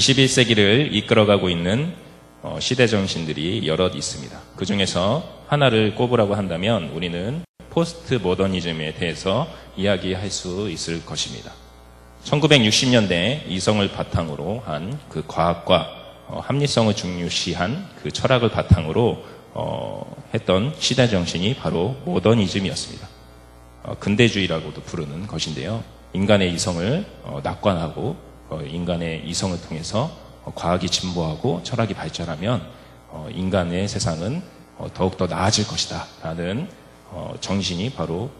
21세기를 이끌어가고 있는 시대 정신들이 여럿 있습니다. 그 중에서 하나를 꼽으라고 한다면 우리는 포스트 모더니즘에 대해서 이야기할 수 있을 것입니다. 1960년대 이성을 바탕으로 한 그 과학과 합리성을 중요시한 그 철학을 바탕으로 했던 시대 정신이 바로 모더니즘이었습니다. 근대주의라고도 부르는 것인데요. 인간의 이성을 낙관하고 인간의 이성을 통해서 과학이 진보하고 철학이 발전하면 인간의 세상은 더욱더 나아질 것이다 라는 정신이 바로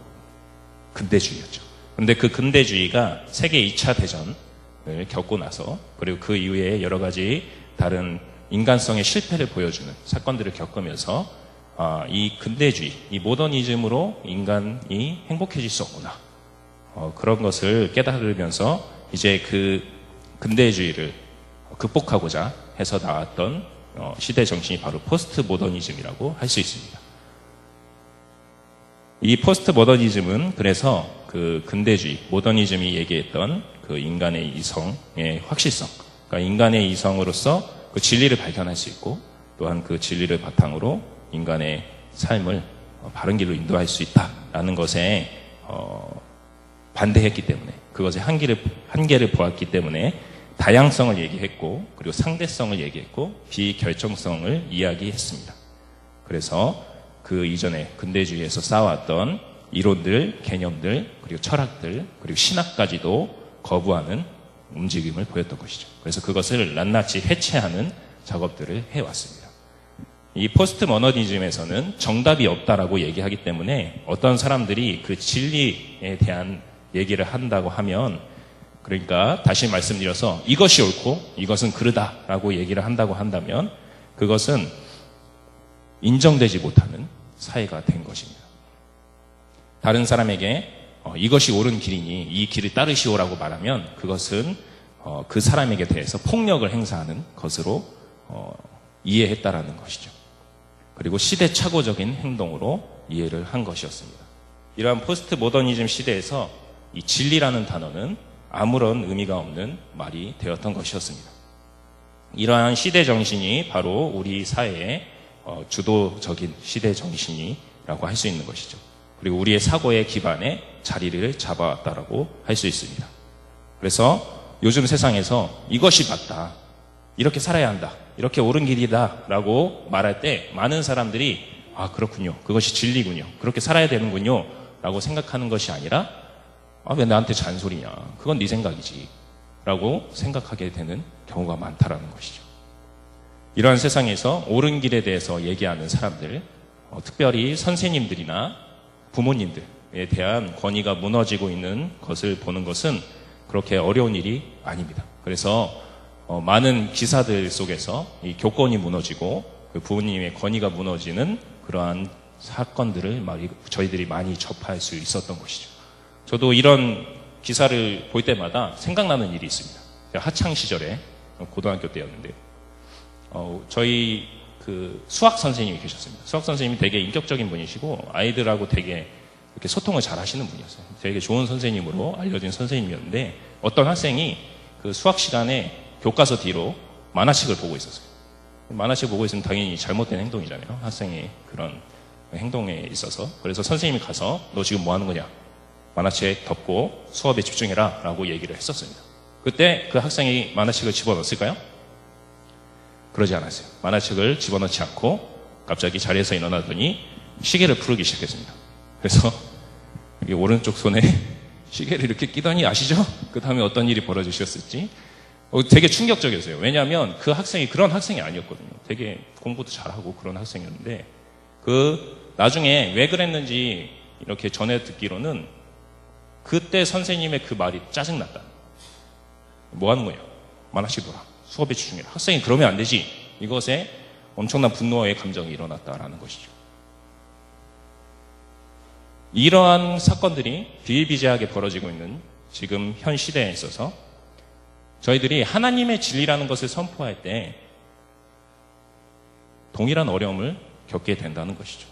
근대주의였죠. 그런데 그 근대주의가 세계 2차 대전을 겪고 나서 그리고 그 이후에 여러 가지 다른 인간성의 실패를 보여주는 사건들을 겪으면서 이 근대주의, 이 모더니즘으로 인간이 행복해질 수 없구나. 그런 것을 깨달으면서 이제 그 근대주의를 극복하고자 해서 나왔던 시대 정신이 바로 포스트 모더니즘이라고 할 수 있습니다. 이 포스트 모더니즘은 그래서 그 근대주의, 모더니즘이 얘기했던 그 인간의 이성의 확실성, 그러니까 인간의 이성으로서 그 진리를 발견할 수 있고 또한 그 진리를 바탕으로 인간의 삶을 바른 길로 인도할 수 있다라는 것에 반대했기 때문에 그것의 한계를 보았기 때문에 다양성을 얘기했고 그리고 상대성을 얘기했고 비결정성을 이야기했습니다. 그래서 그 이전에 근대주의에서 쌓아왔던 이론들, 개념들, 그리고 철학들, 그리고 신학까지도 거부하는 움직임을 보였던 것이죠. 그래서 그것을 낱낱이 해체하는 작업들을 해왔습니다. 이 포스트 모더니즘에서는 정답이 없다라고 얘기하기 때문에 어떤 사람들이 그 진리에 대한 얘기를 한다고 하면 그러니까 다시 말씀드려서 이것이 옳고 이것은 그르다라고 얘기를 한다고 한다면 그것은 인정되지 못하는 사회가 된 것입니다. 다른 사람에게 이것이 옳은 길이니 이 길을 따르시오라고 말하면 그것은 그 사람에게 대해서 폭력을 행사하는 것으로 이해했다라는 것이죠. 그리고 시대착오적인 행동으로 이해를 한 것이었습니다. 이러한 포스트 모더니즘 시대에서 이 진리라는 단어는 아무런 의미가 없는 말이 되었던 것이었습니다. 이러한 시대 정신이 바로 우리 사회의 주도적인 시대 정신이라고 할 수 있는 것이죠. 그리고 우리의 사고의 기반에 자리를 잡아왔다라고 할 수 있습니다. 그래서 요즘 세상에서 이것이 맞다, 이렇게 살아야 한다, 이렇게 옳은 길이다 라고 말할 때 많은 사람들이 그렇군요, 그것이 진리군요, 그렇게 살아야 되는군요 라고 생각하는 것이 아니라 왜 나한테 잔소리냐, 그건 네 생각이지 라고 생각하게 되는 경우가 많다라는 것이죠. 이러한 세상에서 옳은 길에 대해서 얘기하는 사람들, 특별히 선생님들이나 부모님들에 대한 권위가 무너지고 있는 것을 보는 것은 그렇게 어려운 일이 아닙니다. 그래서 많은 기사들 속에서 이 교권이 무너지고 부모님의 권위가 무너지는 그러한 사건들을 저희들이 많이 접할 수 있었던 것이죠. 저도 이런 기사를 볼 때마다 생각나는 일이 있습니다. 제가 학창 시절에 고등학교 때였는데요. 저희 그 수학 선생님이 계셨습니다. 수학 선생님이 되게 인격적인 분이시고 아이들하고 되게 이렇게 소통을 잘 하시는 분이었어요. 되게 좋은 선생님으로 알려진 선생님이었는데 어떤 학생이 그 수학 시간에 교과서 뒤로 만화책을 보고 있었어요. 만화책 보고 있으면 당연히 잘못된 행동이잖아요. 학생의 그런 행동에 있어서. 그래서 선생님이 가서 너 지금 뭐 하는 거냐? 만화책 덮고 수업에 집중해라 라고 얘기를 했었습니다. 그때 그 학생이 만화책을 집어넣었을까요? 그러지 않았어요. 만화책을 집어넣지 않고 갑자기 자리에서 일어나더니 시계를 풀기 시작했습니다. 그래서 여기 오른쪽 손에 시계를 이렇게 끼더니 아시죠? 그 다음에 어떤 일이 벌어지셨을지 되게 충격적이었어요. 왜냐하면 그 학생이 그런 학생이 아니었거든요. 되게 공부도 잘하고 그런 학생이었는데 나중에 왜 그랬는지 이렇게 전해 듣기로는 그때 선생님의 그 말이 짜증났다. 뭐 하는 거냐? 만화책 둬라. 수업에 집중해라. 학생이 그러면 안 되지. 이것에 엄청난 분노의 감정이 일어났다라는 것이죠. 이러한 사건들이 비일비재하게 벌어지고 있는 지금 현 시대에 있어서 저희들이 하나님의 진리라는 것을 선포할 때 동일한 어려움을 겪게 된다는 것이죠.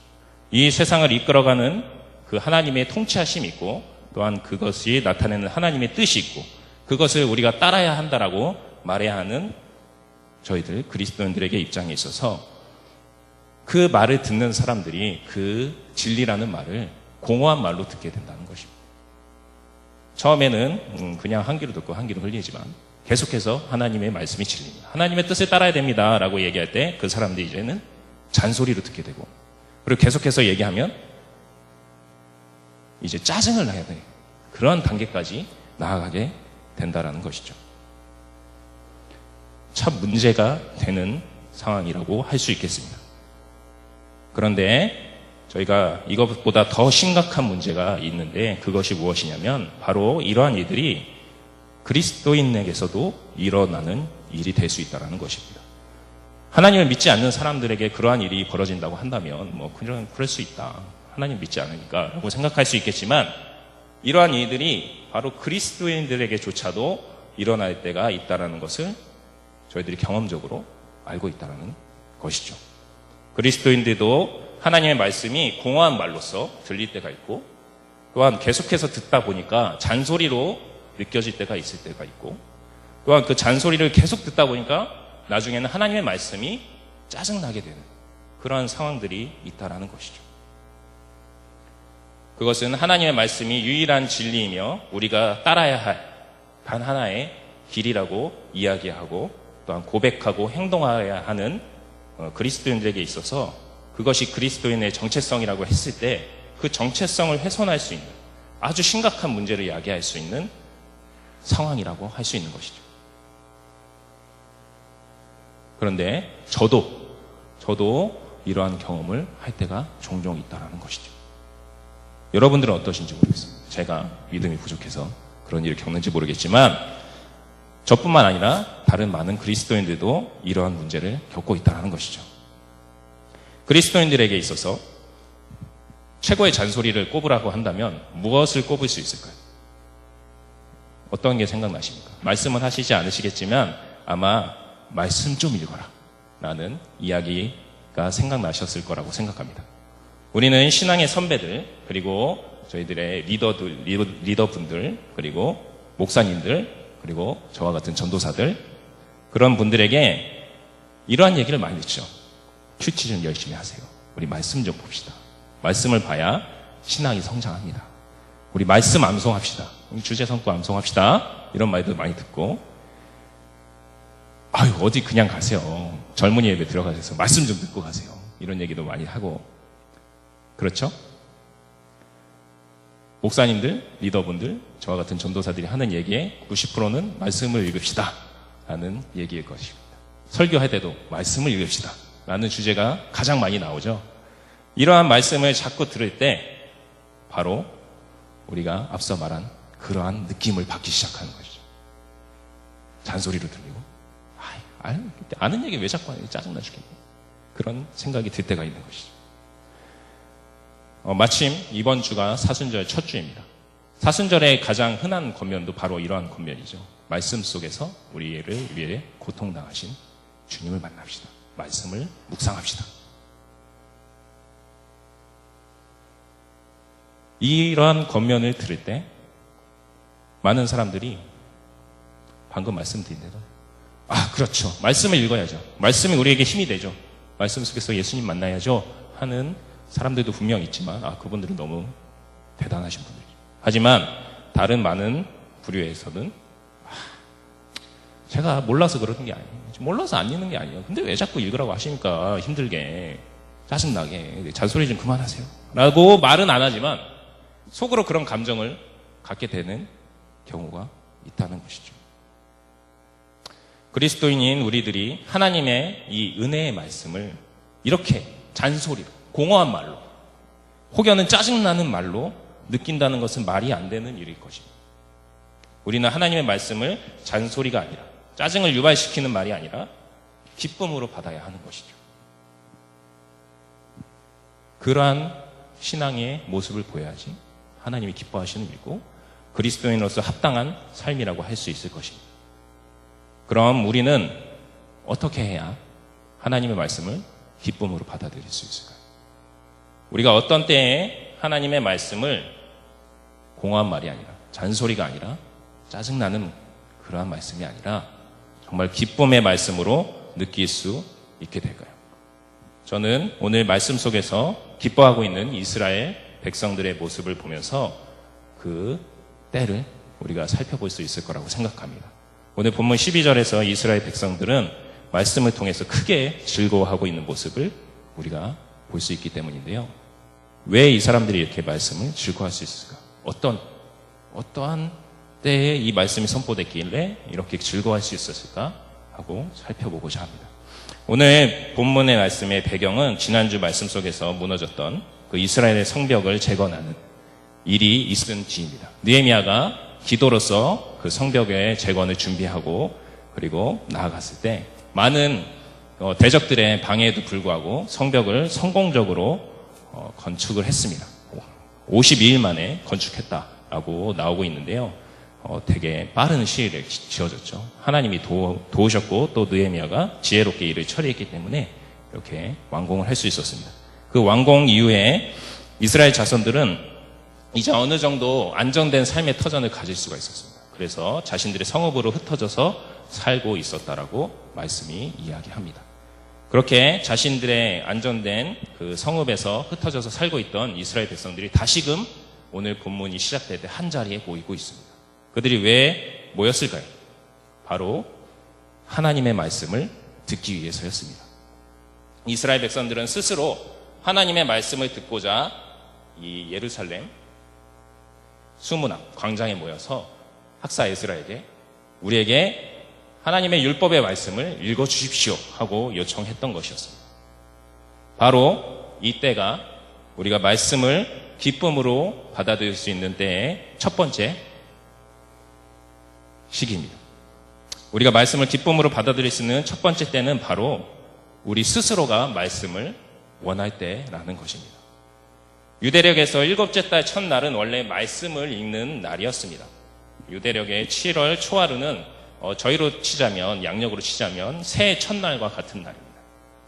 이 세상을 이끌어가는 그 하나님의 통치하심이 있고 또한 그것이 나타내는 하나님의 뜻이 있고 그것을 우리가 따라야 한다라고 말해야 하는 저희들 그리스도인들에게 입장에 있어서 그 말을 듣는 사람들이 그 진리라는 말을 공허한 말로 듣게 된다는 것입니다. 처음에는 그냥 한 귀로 듣고 한 귀로 흘리지만 계속해서 하나님의 말씀이 진리입니다. 하나님의 뜻을 따라야 됩니다 라고 얘기할 때 그 사람들이 이제는 잔소리로 듣게 되고, 그리고 계속해서 얘기하면 이제 짜증을 나야 돼. 그런 단계까지 나아가게 된다라는 것이죠. 참 문제가 되는 상황이라고 할 수 있겠습니다. 그런데 저희가 이것보다 더 심각한 문제가 있는데, 그것이 무엇이냐면 바로 이러한 일들이 그리스도인에게서도 일어나는 일이 될 수 있다는 것입니다. 하나님을 믿지 않는 사람들에게 그러한 일이 벌어진다고 한다면 그럴 수 있다, 하나님 믿지 않으니까 라고 생각할 수 있겠지만, 이러한 일들이 바로 그리스도인들에게조차도 일어날 때가 있다는 것을 저희들이 경험적으로 알고 있다는 것이죠. 그리스도인들도 하나님의 말씀이 공허한 말로서 들릴 때가 있고, 또한 계속해서 듣다 보니까 잔소리로 느껴질 때가 있을 때가 있고, 또한 그 잔소리를 계속 듣다 보니까 나중에는 하나님의 말씀이 짜증나게 되는 그러한 상황들이 있다는 것이죠. 그것은 하나님의 말씀이 유일한 진리이며 우리가 따라야 할 단 하나의 길이라고 이야기하고, 또한 고백하고 행동해야 하는 그리스도인들에게 있어서 그것이 그리스도인의 정체성이라고 했을 때 그 정체성을 훼손할 수 있는 아주 심각한 문제를 야기할 수 있는 상황이라고 할 수 있는 것이죠. 그런데 저도 이러한 경험을 할 때가 종종 있다는 것이죠. 여러분들은 어떠신지 모르겠습니다. 제가 믿음이 부족해서 그런 일을 겪는지 모르겠지만 저뿐만 아니라 다른 많은 그리스도인들도 이러한 문제를 겪고 있다는 것이죠. 그리스도인들에게 있어서 최고의 잔소리를 꼽으라고 한다면 무엇을 꼽을 수 있을까요? 어떤 게 생각나십니까? 말씀은 하시지 않으시겠지만 아마 말씀 좀 읽어라 라는 이야기가 생각나셨을 거라고 생각합니다. 우리는 신앙의 선배들, 그리고 저희들의 리더분들, 그리고 목사님들, 그리고 저와 같은 전도사들, 그런 분들에게 이러한 얘기를 많이 듣죠. 큐티 좀 열심히 하세요. 우리 말씀 좀 봅시다. 말씀을 봐야 신앙이 성장합니다. 우리 말씀 암송합시다. 우리 주제 성구 암송합시다. 이런 말도 많이 듣고, 아유 어디 그냥 가세요. 젊은이 예배 들어가셔서 말씀 좀 듣고 가세요. 이런 얘기도 많이 하고, 그렇죠? 목사님들, 리더분들, 저와 같은 전도사들이 하는 얘기의 90%는 말씀을 읽읍시다 라는 얘기일 것입니다. 설교할 때도 말씀을 읽읍시다 라는 주제가 가장 많이 나오죠. 이러한 말씀을 자꾸 들을 때 바로 우리가 앞서 말한 그러한 느낌을 받기 시작하는 것이죠. 잔소리로 들리고, 아는 얘기 왜 자꾸 하냐, 짜증나 죽겠네, 그런 생각이 들 때가 있는 것이죠. 마침 이번 주가 사순절 첫 주입니다. 사순절의 가장 흔한 권면도 바로 이러한 권면이죠. 말씀 속에서 우리를 위해 고통당하신 주님을 만납시다. 말씀을 묵상합시다. 이러한 권면을 들을 때 많은 사람들이 방금 말씀드린 대로 그렇죠, 말씀을 읽어야죠, 말씀이 우리에게 힘이 되죠, 말씀 속에서 예수님 만나야죠 하는 사람들도 분명 있지만 그분들은 너무 대단하신 분들이죠. 하지만 다른 많은 부류에서는 제가 몰라서 그러는 게 아니에요, 몰라서 안 읽는 게 아니에요, 근데 왜 자꾸 읽으라고 하십니까, 힘들게 짜증나게, 잔소리 좀 그만하세요 라고 말은 안 하지만 속으로 그런 감정을 갖게 되는 경우가 있다는 것이죠. 그리스도인인 우리들이 하나님의 이 은혜의 말씀을 이렇게 잔소리로, 공허한 말로, 혹여는 짜증나는 말로 느낀다는 것은 말이 안 되는 일일 것입니다. 우리는 하나님의 말씀을 잔소리가 아니라, 짜증을 유발시키는 말이 아니라 기쁨으로 받아야 하는 것이죠. 그러한 신앙의 모습을 보여야지 하나님이 기뻐하시는 일이고 그리스도인으로서 합당한 삶이라고 할 수 있을 것입니다. 그럼 우리는 어떻게 해야 하나님의 말씀을 기쁨으로 받아들일 수 있을까요? 우리가 어떤 때에 하나님의 말씀을 공허한 말이 아니라, 잔소리가 아니라, 짜증나는 그러한 말씀이 아니라 정말 기쁨의 말씀으로 느낄 수 있게 될까요? 저는 오늘 말씀 속에서 기뻐하고 있는 이스라엘 백성들의 모습을 보면서 그 때를 우리가 살펴볼 수 있을 거라고 생각합니다. 오늘 본문 12절에서 이스라엘 백성들은 말씀을 통해서 크게 즐거워하고 있는 모습을 우리가 볼 수 있기 때문인데요. 왜 이 사람들이 이렇게 말씀을 즐거워할 수 있을까? 어떠한 때에 이 말씀이 선포됐길래 이렇게 즐거워할 수 있었을까? 하고 살펴보고자 합니다. 오늘 본문의 말씀의 배경은 지난주 말씀 속에서 무너졌던 그 이스라엘의 성벽을 재건하는 일이 있은 뒤입니다. 느헤미야가 기도로서 그 성벽의 재건을 준비하고 그리고 나아갔을 때 많은 대적들의 방해에도 불구하고 성벽을 성공적으로 건축을 했습니다. 52일 만에 건축했다라고 나오고 있는데요. 되게 빠른 시일에 지어졌죠. 하나님이 도우셨고 또 느헤미야가 지혜롭게 일을 처리했기 때문에 이렇게 완공을 할 수 있었습니다. 그 완공 이후에 이스라엘 자손들은 이제 어느 정도 안정된 삶의 터전을 가질 수가 있었습니다. 그래서 자신들의 성읍으로 흩어져서 살고 있었다라고 말씀이 이야기합니다. 그렇게 자신들의 안정된 그 성읍에서 흩어져서 살고 있던 이스라엘 백성들이 다시금 오늘 본문이 시작될 때 한 자리에 모이고 있습니다. 그들이 왜 모였을까요? 바로 하나님의 말씀을 듣기 위해서였습니다. 이스라엘 백성들은 스스로 하나님의 말씀을 듣고자 이 예루살렘 수문 앞 광장에 모여서 학사 에스라에게 우리에게 하나님의 율법의 말씀을 읽어주십시오 하고 요청했던 것이었습니다. 바로 이때가 우리가 말씀을 기쁨으로 받아들일 수 있는 때의 첫 번째 시기입니다. 우리가 말씀을 기쁨으로 받아들일 수 있는 첫 번째 때는 바로 우리 스스로가 말씀을 원할 때라는 것입니다. 유대력에서 일곱째 달 첫날은 원래 말씀을 읽는 날이었습니다. 유대력의 7월 초하루는 저희로 치자면, 양력으로 치자면 새해 첫날과 같은 날입니다.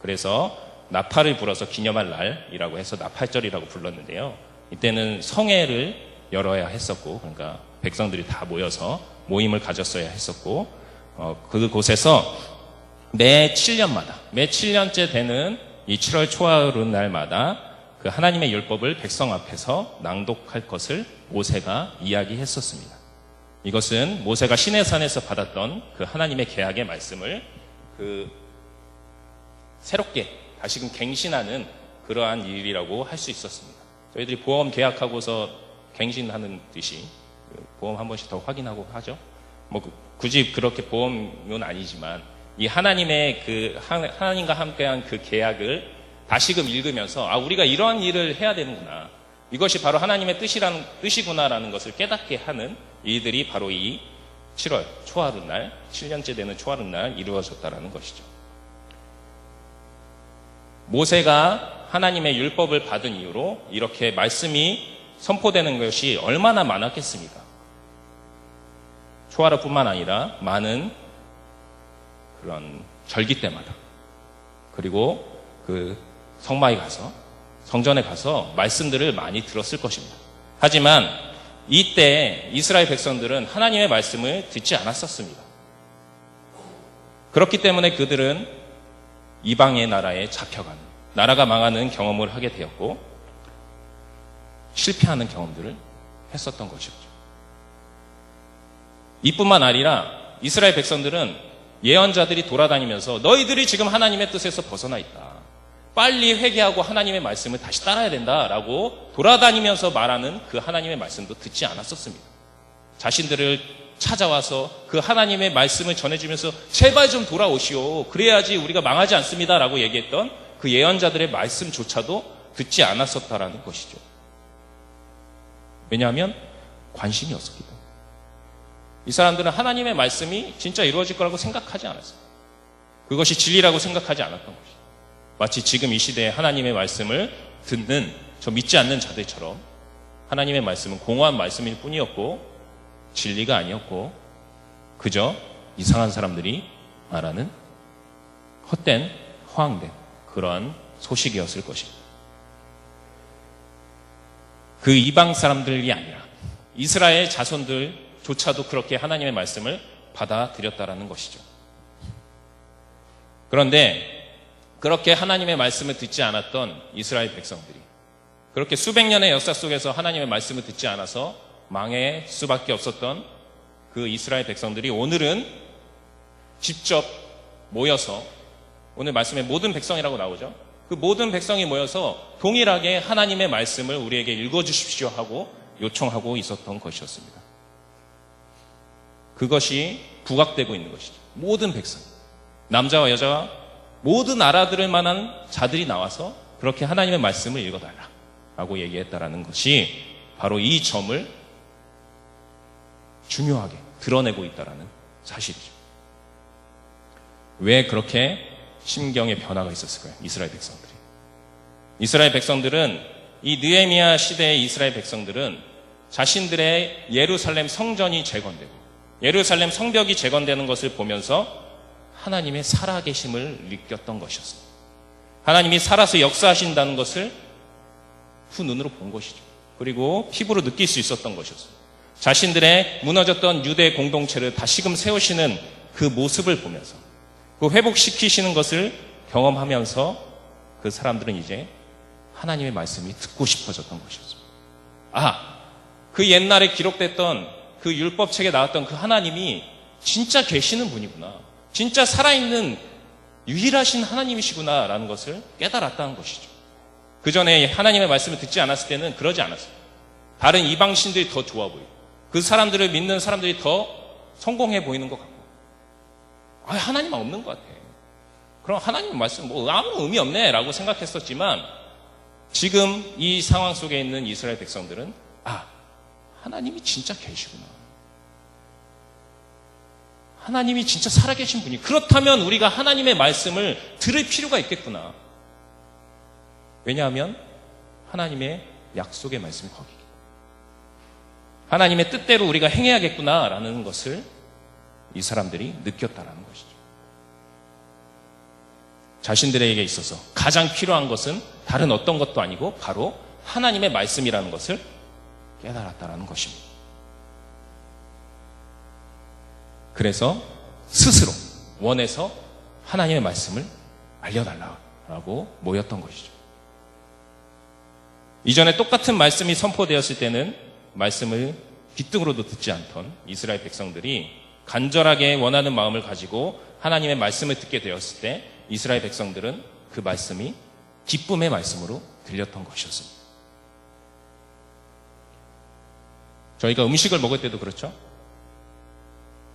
그래서 나팔을 불어서 기념할 날이라고 해서 나팔절이라고 불렀는데요. 이때는 성회를 열어야 했었고, 그러니까 백성들이 다 모여서 모임을 가졌어야 했었고, 그곳에서 매 7년째 되는 이 7월 초하루 날마다 그 하나님의 율법을 백성 앞에서 낭독할 것을 모세가 이야기했었습니다. 이것은 모세가 시내산에서 받았던 그 하나님의 계약의 말씀을 새롭게 다시금 갱신하는 그러한 일이라고 할 수 있었습니다. 저희들이 보험 계약하고서 갱신하는 듯이 보험 한 번씩 더 확인하고 하죠. 굳이 그렇게 보험은 아니지만 이 하나님의 하나님과 함께한 그 계약을 다시금 읽으면서 우리가 이러한 일을 해야 되는구나. 이것이 바로 하나님의 뜻이구나라는 것을 깨닫게 하는 일들이 바로 이 7월 초하루 날, 7년째 되는 초하루 날 이루어졌다라는 것이죠. 모세가 하나님의 율법을 받은 이후로 이렇게 말씀이 선포되는 것이 얼마나 많았겠습니까? 초하루뿐만 아니라 많은 그런 절기 때마다 그리고 그 성전에 가서 말씀들을 많이 들었을 것입니다. 하지만 이때 이스라엘 백성들은 하나님의 말씀을 듣지 않았었습니다. 그렇기 때문에 그들은 이방의 나라에 잡혀가는, 나라가 망하는 경험을 하게 되었고 실패하는 경험들을 했었던 것이었죠. 이뿐만 아니라 이스라엘 백성들은 예언자들이 돌아다니면서 너희들이 지금 하나님의 뜻에서 벗어나 있다. 빨리 회개하고 하나님의 말씀을 다시 따라야 된다라고 돌아다니면서 말하는 그 하나님의 말씀도 듣지 않았었습니다. 자신들을 찾아와서 그 하나님의 말씀을 전해주면서 제발 좀 돌아오시오. 그래야지 우리가 망하지 않습니다라고 얘기했던 그 예언자들의 말씀조차도 듣지 않았었다라는 것이죠. 왜냐하면 관심이 없었기 때문에. 이 사람들은 하나님의 말씀이 진짜 이루어질 거라고 생각하지 않았어요. 그것이 진리라고 생각하지 않았던 것이죠. 마치 지금 이 시대에 하나님의 말씀을 듣는 저 믿지 않는 자들처럼 하나님의 말씀은 공허한 말씀일 뿐이었고 진리가 아니었고 그저 이상한 사람들이 말하는 헛된 허황된 그런 소식이었을 것입니다. 그 이방 사람들이 아니라 이스라엘 자손들조차도 그렇게 하나님의 말씀을 받아들였다라는 것이죠. 그런데 그렇게 하나님의 말씀을 듣지 않았던 이스라엘 백성들이 그렇게 수백 년의 역사 속에서 하나님의 말씀을 듣지 않아서 망할 수밖에 없었던 그 이스라엘 백성들이 오늘은 직접 모여서 오늘 말씀에 모든 백성이라고 나오죠. 그 모든 백성이 모여서 동일하게 하나님의 말씀을 우리에게 읽어주십시오 하고 요청하고 있었던 것이었습니다. 그것이 부각되고 있는 것이죠. 모든 백성, 남자와 여자와 모든 알아들을 만한 자들이 나와서 그렇게 하나님의 말씀을 읽어달라 라고 얘기했다라는 것이 바로 이 점을 중요하게 드러내고 있다라는 사실이죠. 왜 그렇게 심경의 변화가 있었을까요? 이스라엘 백성들이. 이스라엘 백성들은 이 느헤미야 시대의 이스라엘 백성들은 자신들의 예루살렘 성전이 재건되고 예루살렘 성벽이 재건되는 것을 보면서 하나님의 살아계심을 느꼈던 것이었습니다. 하나님이 살아서 역사하신다는 것을 후 눈으로 본 것이죠. 그리고 피부로 느낄 수 있었던 것이었습니다. 자신들의 무너졌던 유대 공동체를 다시금 세우시는 그 모습을 보면서 그 회복시키시는 것을 경험하면서 그 사람들은 이제 하나님의 말씀이 듣고 싶어졌던 것이었습니다. 그 옛날에 기록됐던 그 율법책에 나왔던 그 하나님이 진짜 계시는 분이구나. 진짜 살아있는 유일하신 하나님이시구나 라는 것을 깨달았다는 것이죠. 그 전에 하나님의 말씀을 듣지 않았을 때는 그러지 않았어요. 다른 이방신들이 더 좋아 보이고 그 사람들을 믿는 사람들이 더 성공해 보이는 것 같고 하나님은 없는 것 같아. 그럼 하나님의 말씀 아무 의미 없네 라고 생각했었지만 지금 이 상황 속에 있는 이스라엘 백성들은 하나님이 진짜 계시구나. 하나님이 진짜 살아계신 분이 그렇다면 우리가 하나님의 말씀을 들을 필요가 있겠구나. 왜냐하면 하나님의 약속의 말씀이 거기기 때문에 하나님의 뜻대로 우리가 행해야겠구나라는 것을 이 사람들이 느꼈다라는 것이죠. 자신들에게 있어서 가장 필요한 것은 다른 어떤 것도 아니고 바로 하나님의 말씀이라는 것을 깨달았다라는 것입니다. 그래서 스스로 원해서 하나님의 말씀을 알려달라고 모였던 것이죠. 이전에 똑같은 말씀이 선포되었을 때는 말씀을 귀등으로도 듣지 않던 이스라엘 백성들이 간절하게 원하는 마음을 가지고 하나님의 말씀을 듣게 되었을 때 이스라엘 백성들은 그 말씀이 기쁨의 말씀으로 들렸던 것이었습니다. 저희가 음식을 먹을 때도 그렇죠.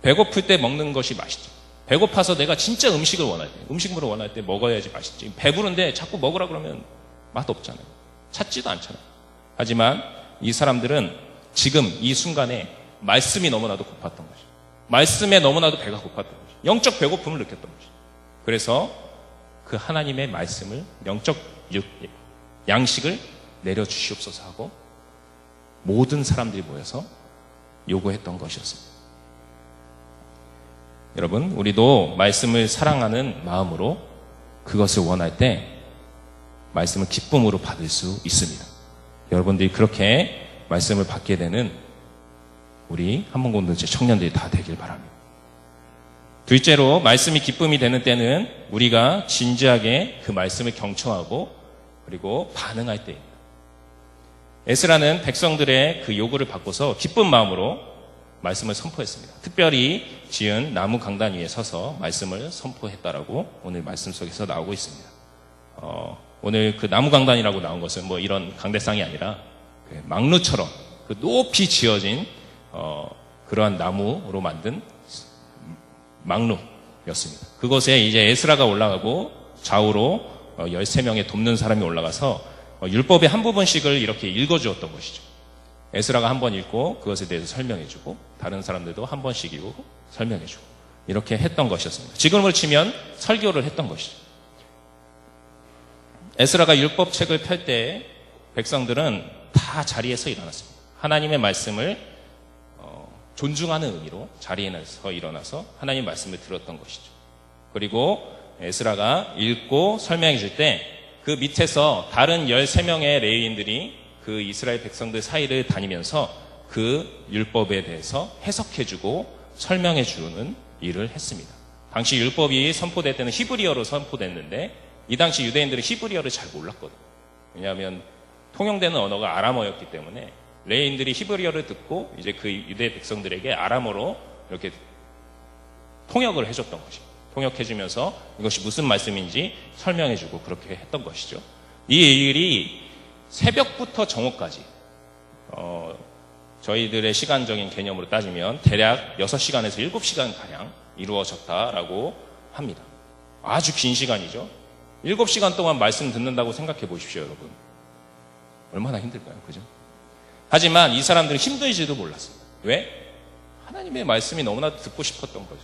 배고플 때 먹는 것이 맛있죠. 배고파서 내가 진짜 음식을 원할 때, 음식물을 원할 때 먹어야지 맛있지. 배부른데 자꾸 먹으라 그러면 맛없잖아요. 찾지도 않잖아요. 하지만 이 사람들은 지금 이 순간에 말씀이 너무나도 고팠던 거죠. 말씀에 너무나도 배가 고팠던 거죠. 영적 배고픔을 느꼈던 거죠. 그래서 그 하나님의 말씀을 영적 양식을 내려주시옵소서 하고 모든 사람들이 모여서 요구했던 것이었습니다. 여러분, 우리도 말씀을 사랑하는 마음으로 그것을 원할 때 말씀을 기쁨으로 받을 수 있습니다. 여러분들이 그렇게 말씀을 받게 되는 우리 한문공동체 청년들이 다 되길 바랍니다. 둘째로 말씀이 기쁨이 되는 때는 우리가 진지하게 그 말씀을 경청하고 그리고 반응할 때입니다. 에스라는 백성들의 그 요구를 받고서 기쁜 마음으로 말씀을 선포했습니다. 특별히 지은 나무 강단 위에 서서 말씀을 선포했다라고 오늘 말씀 속에서 나오고 있습니다. 오늘 그 나무 강단이라고 나온 것은 뭐 이런 강대상이 아니라 그 망루처럼 그 높이 지어진 그러한 나무로 만든 망루였습니다. 그곳에 이제 에스라가 올라가고 좌우로 13명의 돕는 사람이 올라가서 율법의 한 부분씩을 이렇게 읽어주었던 것이죠. 에스라가 한 번 읽고 그것에 대해서 설명해주고 다른 사람들도 한 번씩 읽고 설명해주고 이렇게 했던 것이었습니다. 지금으로 치면 설교를 했던 것이죠. 에스라가 율법책을 펼 때 백성들은 다 자리에서 일어났습니다. 하나님의 말씀을 존중하는 의미로 자리에서 일어나서 하나님의 말씀을 들었던 것이죠. 그리고 에스라가 읽고 설명해 줄 때 그 밑에서 다른 13명의 레위인들이 그 이스라엘 백성들 사이를 다니면서 그 율법에 대해서 해석해주고 설명해주는 일을 했습니다. 당시 율법이 선포될 때는 히브리어로 선포됐는데 이 당시 유대인들은 히브리어를 잘 몰랐거든요. 왜냐하면 통용되는 언어가 아람어였기 때문에 레인들이 히브리어를 듣고 이제 그 유대 백성들에게 아람어로 이렇게 통역을 해줬던 것이죠. 통역해주면서 이것이 무슨 말씀인지 설명해주고 그렇게 했던 것이죠. 이 일이 새벽부터 정오까지 저희들의 시간적인 개념으로 따지면 대략 6시간에서 7시간가량 이루어졌다라고 합니다. 아주 긴 시간이죠. 7시간 동안 말씀 듣는다고 생각해 보십시오, 여러분. 얼마나 힘들까요? 그죠? 하지만 이 사람들은 힘들지도 몰랐어요. 왜? 하나님의 말씀이 너무나도 듣고 싶었던 거죠.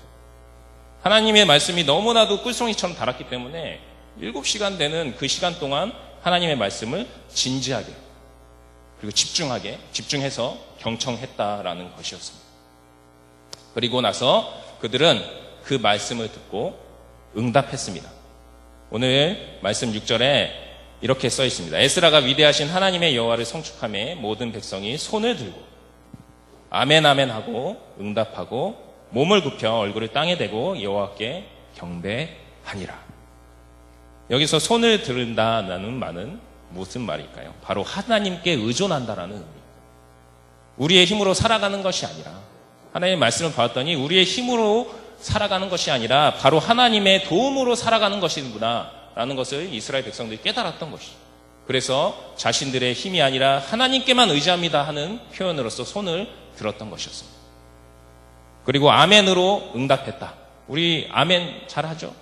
하나님의 말씀이 너무나도 꿀송이처럼 달았기 때문에 7시간 되는 그 시간 동안 하나님의 말씀을 진지하게 그리고 집중해서 경청했다라는 것이었습니다. 그리고 나서 그들은 그 말씀을 듣고 응답했습니다. 오늘 말씀 6절에 이렇게 써 있습니다. 에스라가 위대하신 하나님의 여호와를 성축하며 모든 백성이 손을 들고 아멘 아멘 하고 응답하고 몸을 굽혀 얼굴을 땅에 대고 여호와께 경배하니라. 여기서 손을 들은다라는 말은 무슨 말일까요? 바로 하나님께 의존한다라는 의미입니다. 우리의 힘으로 살아가는 것이 아니라 하나님의 말씀을 봤더니 우리의 힘으로 살아가는 것이 아니라 바로 하나님의 도움으로 살아가는 것이구나 라는 것을 이스라엘 백성들이 깨달았던 것이죠. 그래서 자신들의 힘이 아니라 하나님께만 의지합니다 하는 표현으로서 손을 들었던 것이었습니다. 그리고 아멘으로 응답했다. 우리 아멘 잘하죠?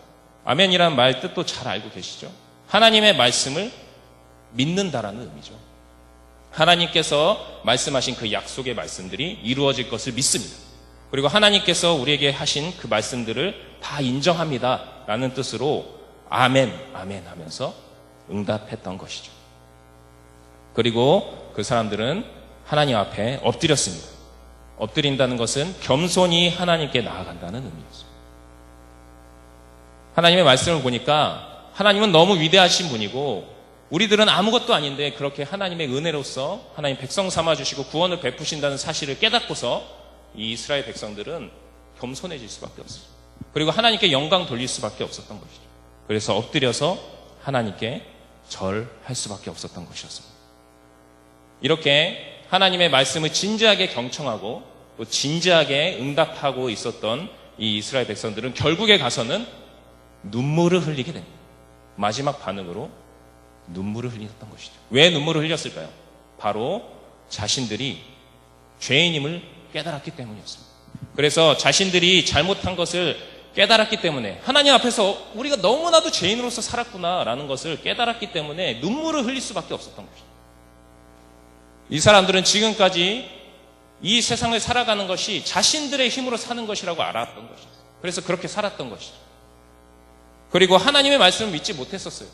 아멘이라는 말 뜻도 잘 알고 계시죠? 하나님의 말씀을 믿는다라는 의미죠. 하나님께서 말씀하신 그 약속의 말씀들이 이루어질 것을 믿습니다. 그리고 하나님께서 우리에게 하신 그 말씀들을 다 인정합니다 라는 뜻으로 아멘, 아멘 하면서 응답했던 것이죠. 그리고 그 사람들은 하나님 앞에 엎드렸습니다. 엎드린다는 것은 겸손히 하나님께 나아간다는 의미였습니다. 하나님의 말씀을 보니까 하나님은 너무 위대하신 분이고 우리들은 아무것도 아닌데 그렇게 하나님의 은혜로서 하나님 백성 삼아주시고 구원을 베푸신다는 사실을 깨닫고서 이 이스라엘 백성들은 겸손해질 수밖에 없어요. 그리고 하나님께 영광 돌릴 수밖에 없었던 것이죠. 그래서 엎드려서 하나님께 절할 수밖에 없었던 것이었습니다. 이렇게 하나님의 말씀을 진지하게 경청하고 또 진지하게 응답하고 있었던 이 이스라엘 백성들은 결국에 가서는 눈물을 흘리게 됩니다. 마지막 반응으로 눈물을 흘렸던 것이죠. 왜 눈물을 흘렸을까요? 바로 자신들이 죄인임을 깨달았기 때문이었습니다. 그래서 자신들이 잘못한 것을 깨달았기 때문에 하나님 앞에서 우리가 너무나도 죄인으로서 살았구나라는 것을 깨달았기 때문에 눈물을 흘릴 수밖에 없었던 것이죠. 이 사람들은 지금까지 이 세상을 살아가는 것이 자신들의 힘으로 사는 것이라고 알았던 것이죠. 그래서 그렇게 살았던 것이죠. 그리고 하나님의 말씀을 믿지 못했었어요.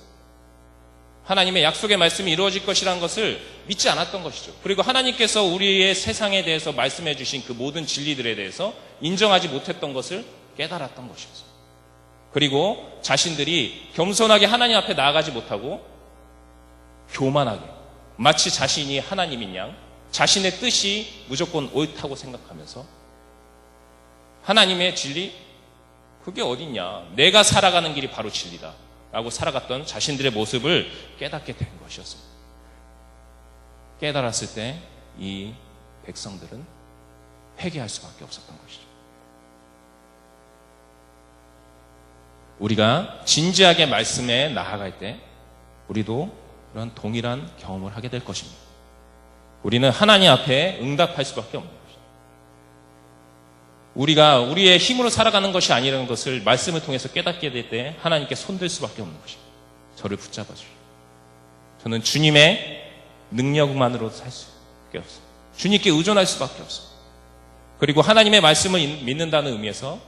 하나님의 약속의 말씀이 이루어질 것이라는 것을 믿지 않았던 것이죠. 그리고 하나님께서 우리의 세상에 대해서 말씀해 주신 그 모든 진리들에 대해서 인정하지 못했던 것을 깨달았던 것이었어요. 그리고 자신들이 겸손하게 하나님 앞에 나아가지 못하고 교만하게 마치 자신이 하나님인 양 자신의 뜻이 무조건 옳다고 생각하면서 하나님의 진리? 그게 어딨냐? 내가 살아가는 길이 바로 진리다 라고 살아갔던 자신들의 모습을 깨닫게 된 것이었습니다. 깨달았을 때 이 백성들은 회개할 수밖에 없었던 것이죠. 우리가 진지하게 말씀에 나아갈 때 우리도 그런 동일한 경험을 하게 될 것입니다. 우리는 하나님 앞에 응답할 수밖에 없는 것이죠. 우리가 우리의 힘으로 살아가는 것이 아니라는 것을 말씀을 통해서 깨닫게 될 때 하나님께 손들 수밖에 없는 것입니다. 저를 붙잡아 주시오. 저는 주님의 능력만으로 살 수밖에 없어요. 주님께 의존할 수밖에 없어요. 그리고 하나님의 말씀을 믿는다는 의미에서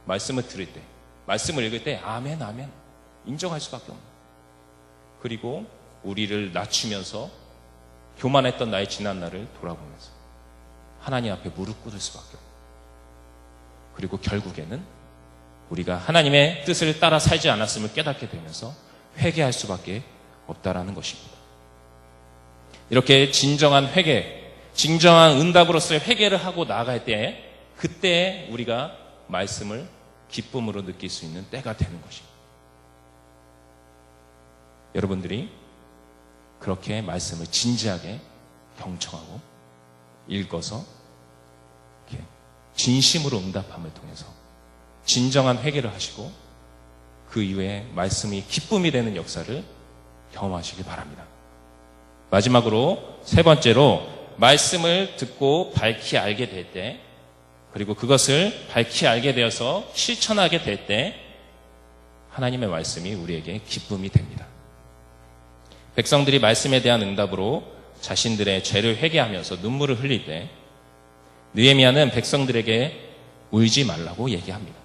말씀을 들을 때 말씀을 읽을 때 아멘 아멘 인정할 수밖에 없는 거예요. 그리고 우리를 낮추면서 교만했던 나의 지난 날을 돌아보면서 하나님 앞에 무릎 꿇을 수밖에 없어요. 그리고 결국에는 우리가 하나님의 뜻을 따라 살지 않았음을 깨닫게 되면서 회개할 수밖에 없다라는 것입니다. 이렇게 진정한 회개, 진정한 응답으로서의 회개를 하고 나아갈 때 그때 우리가 말씀을 기쁨으로 느낄 수 있는 때가 되는 것입니다. 여러분들이 그렇게 말씀을 진지하게 경청하고 읽어서 이렇게 진심으로 응답함을 통해서 진정한 회개를 하시고 그 이후에 말씀이 기쁨이 되는 역사를 경험하시기 바랍니다. 마지막으로 세 번째로 말씀을 듣고 밝히 알게 될 때, 그리고 그것을 밝히 알게 되어서 실천하게 될 때 하나님의 말씀이 우리에게 기쁨이 됩니다. 백성들이 말씀에 대한 응답으로 자신들의 죄를 회개하면서 눈물을 흘릴 때 느헤미야는 백성들에게 울지 말라고 얘기합니다.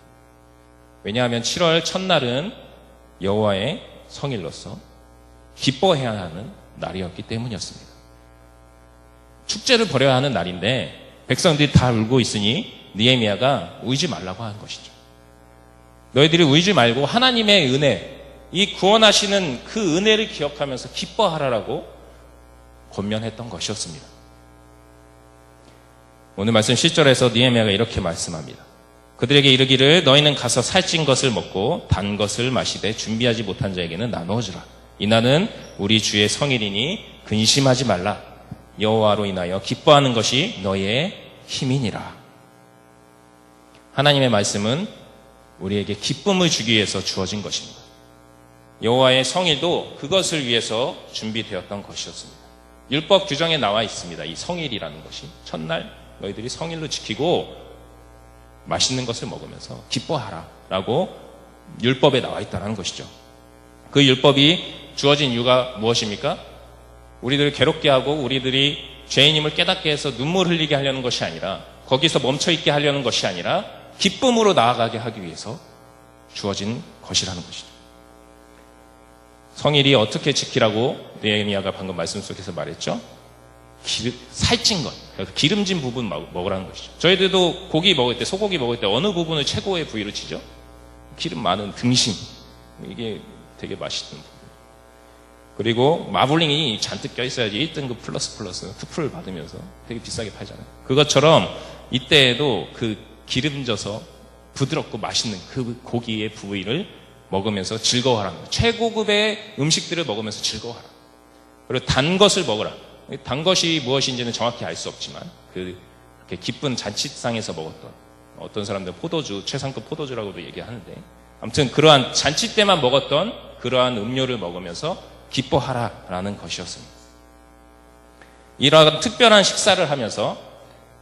왜냐하면 7월 첫날은 여호와의 성일로서 기뻐해야 하는 날이었기 때문이었습니다. 축제를 벌여야 하는 날인데 백성들이 다 울고 있으니 느헤미야가 울지 말라고 하는 것이죠. 너희들이 울지 말고 하나님의 은혜, 이 구원하시는 그 은혜를 기억하면서 기뻐하라라고 권면했던 것이었습니다. 오늘 말씀 10절에서 느헤미야가 이렇게 말씀합니다. 그들에게 이르기를 너희는 가서 살찐 것을 먹고 단 것을 마시되 준비하지 못한 자에게는 나누어주라. 이날은 우리 주의 성일이니 근심하지 말라. 여호와로 인하여 기뻐하는 것이 너희의 힘이니라. 하나님의 말씀은 우리에게 기쁨을 주기 위해서 주어진 것입니다. 여호와의 성일도 그것을 위해서 준비되었던 것이었습니다. 율법 규정에 나와 있습니다. 이 성일이라는 것이 첫날 너희들이 성일로 지키고 맛있는 것을 먹으면서 기뻐하라 라고 율법에 나와 있다는 것이죠. 그 율법이 주어진 이유가 무엇입니까? 우리들을 괴롭게 하고 우리들이 죄인임을 깨닫게 해서 눈물 흘리게 하려는 것이 아니라, 거기서 멈춰있게 하려는 것이 아니라 기쁨으로 나아가게 하기 위해서 주어진 것이라는 것이죠. 성일이 어떻게 지키라고 느헤미야가 방금 말씀 속에서 말했죠? 살찐 것, 그러니까 기름진 부분 먹으라는 것이죠. 저희들도 고기 먹을 때, 소고기 먹을 때 어느 부분을 최고의 부위로 치죠? 기름 많은 등심, 이게 되게 맛있는 부분. 그리고 마블링이 잔뜩 껴있어야지 1등급 플러스 투표를 받으면서 되게 비싸게 팔잖아요. 그것처럼 이때에도 그 기름져서 부드럽고 맛있는 그 고기의 부위를 먹으면서 즐거워하라는 거예요. 최고급의 음식들을 먹으면서 즐거워하라. 그리고 단 것을 먹어라. 단 것이 무엇인지는 정확히 알 수 없지만 그 기쁜 잔치상에서 먹었던, 어떤 사람들은 포도주, 최상급 포도주라고도 얘기하는데, 아무튼 그러한 잔치 때만 먹었던 그러한 음료를 먹으면서 기뻐하라라는 것이었습니다. 이러한 특별한 식사를 하면서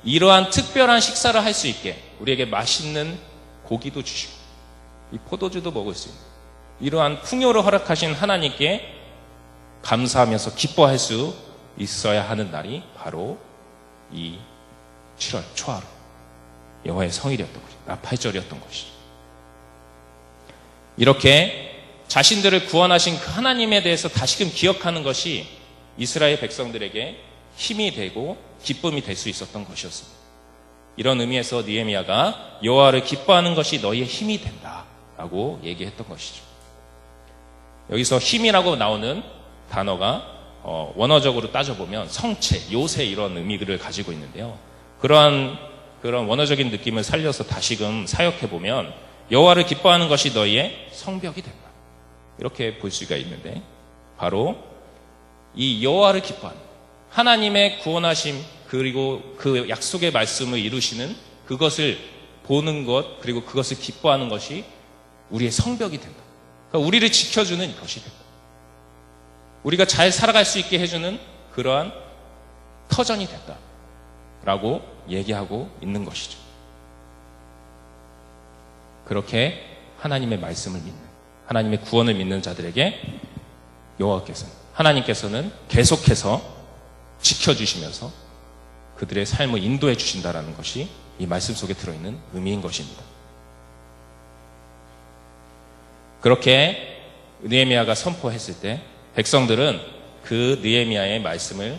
이러한 특별한 식사를 할 수 있게 우리에게 맛있는 고기도 주시고 이 포도주도 먹을 수 있는 이러한 풍요를 허락하신 하나님께 감사하면서 기뻐할 수 있어야 하는 날이 바로 이 7월 초하루 여호와의 성일이었던 것이죠. 나팔절이었던 것이죠. 이렇게 자신들을 구원하신 그 하나님에 대해서 다시금 기억하는 것이 이스라엘 백성들에게 힘이 되고 기쁨이 될 수 있었던 것이었습니다. 이런 의미에서 느헤미야가 여호와를 기뻐하는 것이 너희의 힘이 된다라고 얘기했던 것이죠. 여기서 힘이라고 나오는 단어가 원어적으로 따져보면 성체, 요새 이런 의미를 가지고 있는데요. 그런 원어적인 느낌을 살려서 다시금 사역해보면 여호와를 기뻐하는 것이 너희의 성벽이 된다. 이렇게 볼 수가 있는데, 바로 이 여호와를 기뻐하는 하나님의 구원하심, 그리고 그 약속의 말씀을 이루시는 그것을 보는 것, 그리고 그것을 기뻐하는 것이 우리의 성벽이 된다. 그러니까 우리를 지켜주는 것이 된다. 우리가 잘 살아갈 수 있게 해주는 그러한 터전이 된다 라고 얘기하고 있는 것이죠. 그렇게 하나님의 말씀을 믿는, 하나님의 구원을 믿는 자들에게 하나님께서는 계속해서 지켜주시면서 그들의 삶을 인도해 주신다라는 것이 이 말씀 속에 들어있는 의미인 것입니다. 그렇게 느헤미야가 선포했을 때 백성들은 그 느헤미야의 말씀을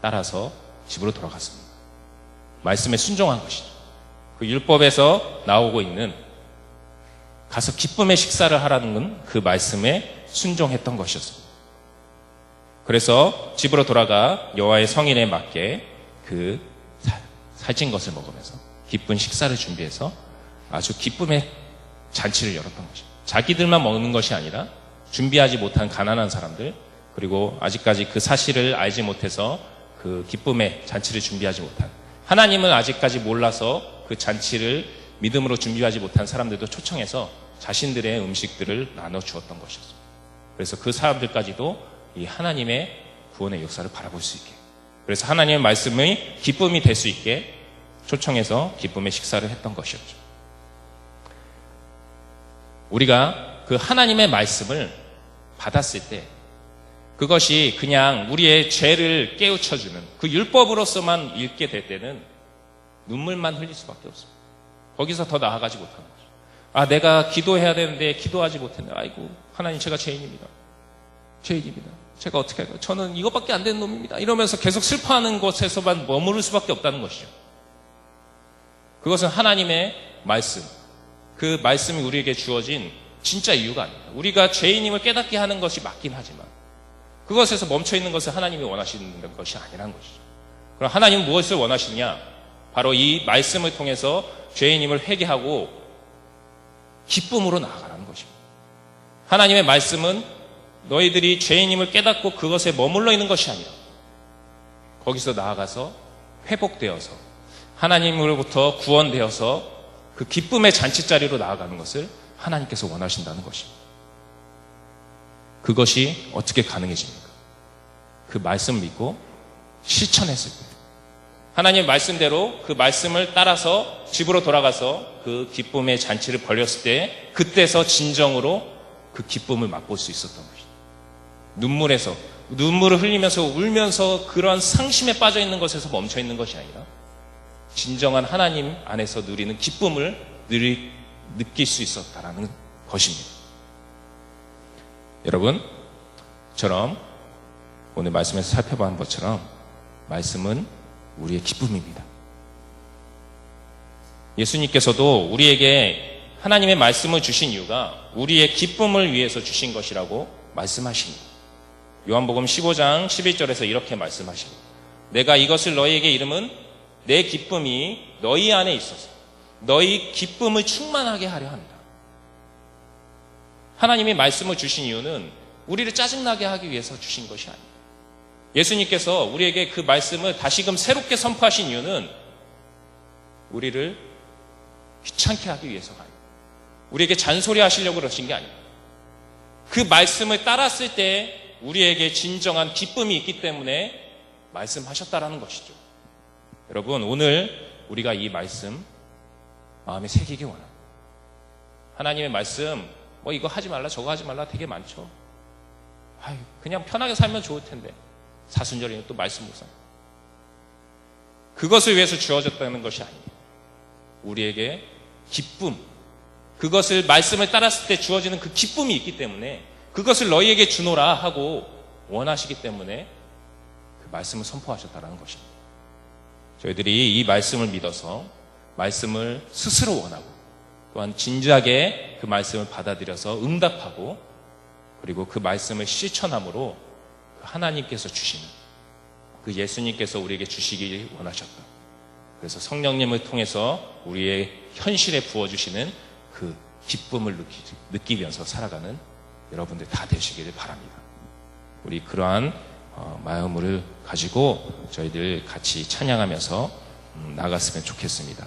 따라서 집으로 돌아갔습니다. 말씀에 순종한 것이죠. 그 율법에서 나오고 있는 가서 기쁨의 식사를 하라는 건 그 말씀에 순종했던 것이었습니다. 그래서 집으로 돌아가 여호와의 성일에 맞게 그 살찐 것을 먹으면서 기쁜 식사를 준비해서 아주 기쁨의 잔치를 열었던 것입니다. 자기들만 먹는 것이 아니라 준비하지 못한 가난한 사람들, 그리고 아직까지 그 사실을 알지 못해서 그 기쁨의 잔치를 준비하지 못한, 하나님을 아직까지 몰라서 그 잔치를 믿음으로 준비하지 못한 사람들도 초청해서 자신들의 음식들을 나눠 주었던 것이었습니다. 그래서 그 사람들까지도 이 하나님의 구원의 역사를 바라볼 수 있게, 그래서 하나님의 말씀이 기쁨이 될 수 있게 초청해서 기쁨의 식사를 했던 것이었죠. 우리가 그 하나님의 말씀을 받았을 때 그것이 그냥 우리의 죄를 깨우쳐주는 그 율법으로서만 읽게 될 때는 눈물만 흘릴 수밖에 없습니다. 거기서 더 나아가지 못하는 거죠. 아, 내가 기도해야 되는데 기도하지 못했네. 아이고, 하나님, 제가 죄인입니다. 죄인입니다. 제가 어떻게 할까요? 저는 이것밖에 안 되는 놈입니다. 이러면서 계속 슬퍼하는 것에서만 머무를 수밖에 없다는 것이죠. 그것은 하나님의 말씀, 그 말씀이 우리에게 주어진 진짜 이유가 아닙니다. 우리가 죄인임을 깨닫게 하는 것이 맞긴 하지만 그것에서 멈춰있는 것을 하나님이 원하시는 것이 아니라는 것이죠. 그럼 하나님은 무엇을 원하시느냐? 바로 이 말씀을 통해서 죄인임을 회개하고 기쁨으로 나아가라는 것입니다. 하나님의 말씀은 너희들이 죄인임을 깨닫고 그것에 머물러 있는 것이 아니라 거기서 나아가서 회복되어서 하나님으로부터 구원되어서 그 기쁨의 잔치자리로 나아가는 것을 하나님께서 원하신다는 것입니다. 그것이 어떻게 가능해집니까? 그 말씀을 믿고 실천했을 때, 하나님의 말씀대로 그 말씀을 따라서 집으로 돌아가서 그 기쁨의 잔치를 벌였을 때, 그때서 진정으로 그 기쁨을 맛볼 수 있었던 것입니다. 눈물을 흘리면서 울면서 그러한 상심에 빠져 있는 것에서 멈춰 있는 것이 아니라 진정한 하나님 안에서 누리는 기쁨을 느낄 수 있었다라는 것입니다. 여러분, 저처럼 오늘 말씀에서 살펴본 것처럼 말씀은 우리의 기쁨입니다. 예수님께서도 우리에게 하나님의 말씀을 주신 이유가 우리의 기쁨을 위해서 주신 것이라고 말씀하십니다. 요한복음 15장 11절에서 이렇게 말씀하십니다. 내가 이것을 너희에게 이름은 내 기쁨이 너희 안에 있어서 너희 기쁨을 충만하게 하려 합니다. 하나님이 말씀을 주신 이유는 우리를 짜증나게 하기 위해서 주신 것이 아닙니다. 예수님께서 우리에게 그 말씀을 다시금 새롭게 선포하신 이유는 우리를 귀찮게 하기 위해서가 아닙니다. 우리에게 잔소리 하시려고 그러신 게 아닙니다. 그 말씀을 따랐을 때 우리에게 진정한 기쁨이 있기 때문에 말씀하셨다라는 것이죠. 여러분, 오늘 우리가 이 말씀 마음에 새기기 원합니다. 하나님의 말씀, 이거 하지 말라 저거 하지 말라 되게 많죠. 그냥 편하게 살면 좋을 텐데 사순절에는 또 말씀 못 삽니다. 그것을 위해서 주어졌다는 것이 아닙니다. 우리에게 기쁨, 그것을 말씀을 따랐을 때 주어지는 그 기쁨이 있기 때문에 그것을 너희에게 주노라 하고 원하시기 때문에 그 말씀을 선포하셨다는 것입니다. 저희들이 이 말씀을 믿어서 말씀을 스스로 원하고 또한 진지하게 그 말씀을 받아들여서 응답하고 그리고 그 말씀을 실천함으로 하나님께서 주시는 그 예수님께서 우리에게 주시길 원하셨다. 그래서 성령님을 통해서 우리의 현실에 부어주시는 그 기쁨을 느끼면서 살아가는 여러분들 다 되시기를 바랍니다. 우리 그러한 마음을 가지고 저희들 같이 찬양하면서 나갔으면 좋겠습니다.